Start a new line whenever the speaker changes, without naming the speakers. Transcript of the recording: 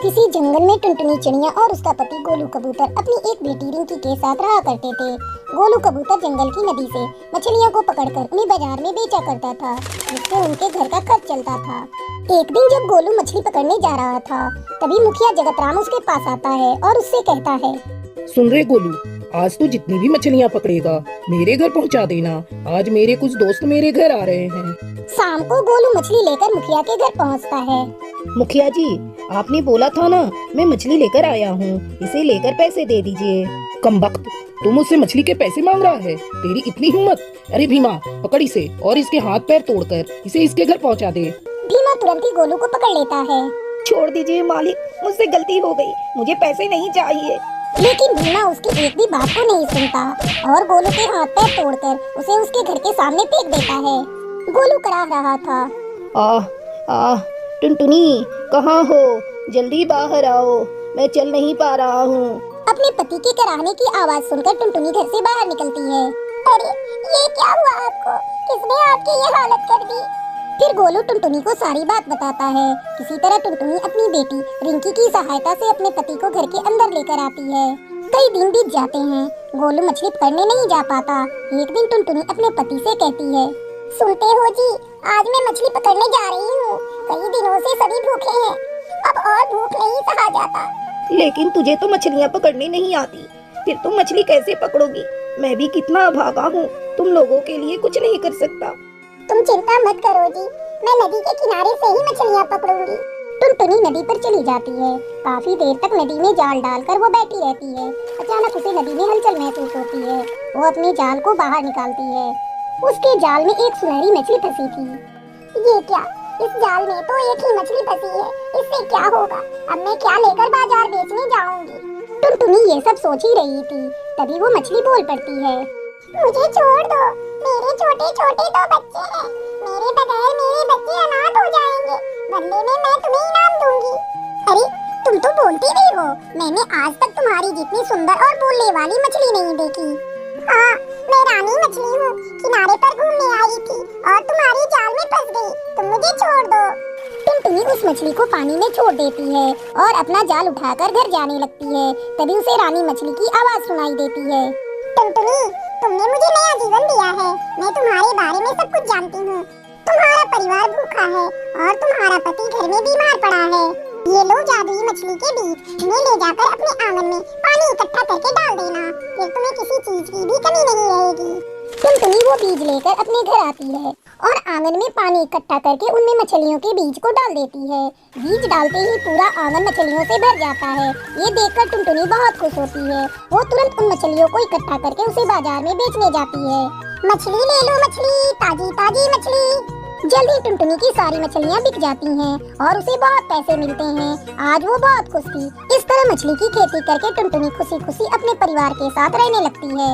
किसी जंगल में टुनटुनी चिड़िया और उसका पति गोलू कबूतर अपनी एक बेटी रिंकी के साथ रहा करते थे। गोलू कबूतर जंगल की नदी से मछलियों को पकड़कर उन्हें बाजार में बेचा करता था, जिससे उनके घर का खर्च चलता था। एक दिन जब गोलू मछली पकड़ने जा रहा था, तभी मुखिया जगतराम उसके पास आता है और उससे कहता है,
सुन रे गोलू, आज तू जितनी भी मछलियाँ पकड़ेगा मेरे घर पहुँचा देना। आज मेरे कुछ दोस्त मेरे घर आ रहे हैं।
शाम को गोलू मछली लेकर मुखिया के घर पहुँचता है।
मुखिया जी, आपने बोला था ना, मैं मछली लेकर आया हूँ, इसे लेकर पैसे दे दीजिए। कमबख्त, तू मुझसे मछली के पैसे मांग रहा है? तेरी इतनी हिम्मत! अरे भीमा, पकड़ इसे और इसके हाथ पैर तोड़कर इसे इसके घर पहुँचा दे।
भीमा तुरंत ही गोलू को पकड़ लेता है।
छोड़ दीजिए मालिक, मुझसे गलती हो गई, मुझे पैसे नहीं चाहिए।
लेकिन भीमा उसकी एक भी बात को नहीं सुनता और गोलू के हाथ पैर तोड़कर उसे उसके घर के सामने फेंक देता है। गोलू कराह रहा था,
आह आह, टुनटुनी कहाँ हो? जल्दी बाहर आओ, मैं चल नहीं पा रहा हूँ।
अपने पति के कराहने की आवाज सुनकर टुनटुनी घर से बाहर निकलती है। अरे ये क्या हुआ आपको? किसने आपकी ये हालत कर दी? फिर गोलू टुनटुनी को सारी बात बताता है। किसी तरह टुनटुनी अपनी बेटी रिंकी की सहायता से अपने पति को घर के अंदर लेकर आती है। कई दिन बीत जाते हैं, गोलू मछली पकड़ने नहीं जा पाता। एक दिन टुनटुनी अपने पति से कहती है, सुनते हो जी, आज मैं मछली पकड़ने जा रही हूँ। कई दिनों से सभी भूखे हैं, अब और भूख नहीं सहा जाता।
लेकिन तुझे तो मछलियाँ पकड़नी नहीं आती, फिर तुम मछली कैसे पकड़ोगी? मैं भी कितना अभागा हूँ, तुम लोगों के लिए कुछ नहीं कर सकता।
तुम चिंता मत करो जी, मैं नदी के किनारे से ही मछलियाँ पकड़ूंगी। टुनटुनी नदी पर चली जाती है। काफी देर तक नदी में जाल डालकर वो बैठी रहती है। अचानक उसे नदी में हलचल महसूस होती है। वो अपने जाल को बाहर निकालती है। उसके जाल में एक सुनहरी मछली फंसी थी। ये क्या? इस जाल में तो एक ही मछली फंसी है, इससे क्या होगा? अब मैं क्या लेकर बाजार बेचने जाऊंगी? टुनटुनी ये सब सोच ही रही थी, तभी वो मछली बोल पड़ती है, मुझे छोड़ दो, मेरे छोटे छोटे दो बच्चे हैं, मेरे बगैर मेरे बच्चे अनाथ हो जाएंगे, बदले में मैं तुम्हें इनाम दूंगी। अरे तुम तो बोलती भी हो, मैंने आज तक तुम्हारी जितनी सुंदर और बोलने वाली मछली नहीं देखी। हाँ, मैं रानी मछली हूँ, किनारे पर घूमने आई थी और तुम्हारी जाल में फंस गई, तुम मुझे छोड़ दो। टुनटुनी उस मछली को पानी में छोड़ देती है और अपना जाल उठाकर घर जाने लगती है। तभी उसे रानी मछली की आवाज सुनाई देती है, टुनटुनी, तुमने मुझे नया जीवन दिया है, मैं तुम्हारे बारे में सब कुछ जानती हूँ। तुम्हारा परिवार भूखा है और तुम्हारा पति घर में बीमार पड़ा है। ये लो जादुई मछली के बीज, इन्हें ले जाकर अपने आंगन में पानी इकट्ठा करके डाल देना, फिर तुम्हें किसी चीज की भी कमी नहीं रहेगी। टुनटुनी वो बीज लेकर अपने घर आती है और आंगन में पानी इकट्ठा करके उनमें मछलियों के बीज को डाल देती है। बीज डालते ही पूरा आंगन मछलियों से भर जाता है। ये देखकर टुनटुनी बहुत खुश होती है। वो तुरंत उन मछलियों को इकट्ठा करके उसे बाजार में बेचने जाती है। मछली ले लो मछली, ताजी ताजी मछली। जल्दी टुनटुनी की सारी मछलियाँ बिक जाती हैं और उसे बहुत पैसे मिलते हैं। आज वो बहुत खुश थी। इस तरह मछली की खेती करके टुनटुनी खुशी खुशी अपने परिवार के साथ रहने लगती है।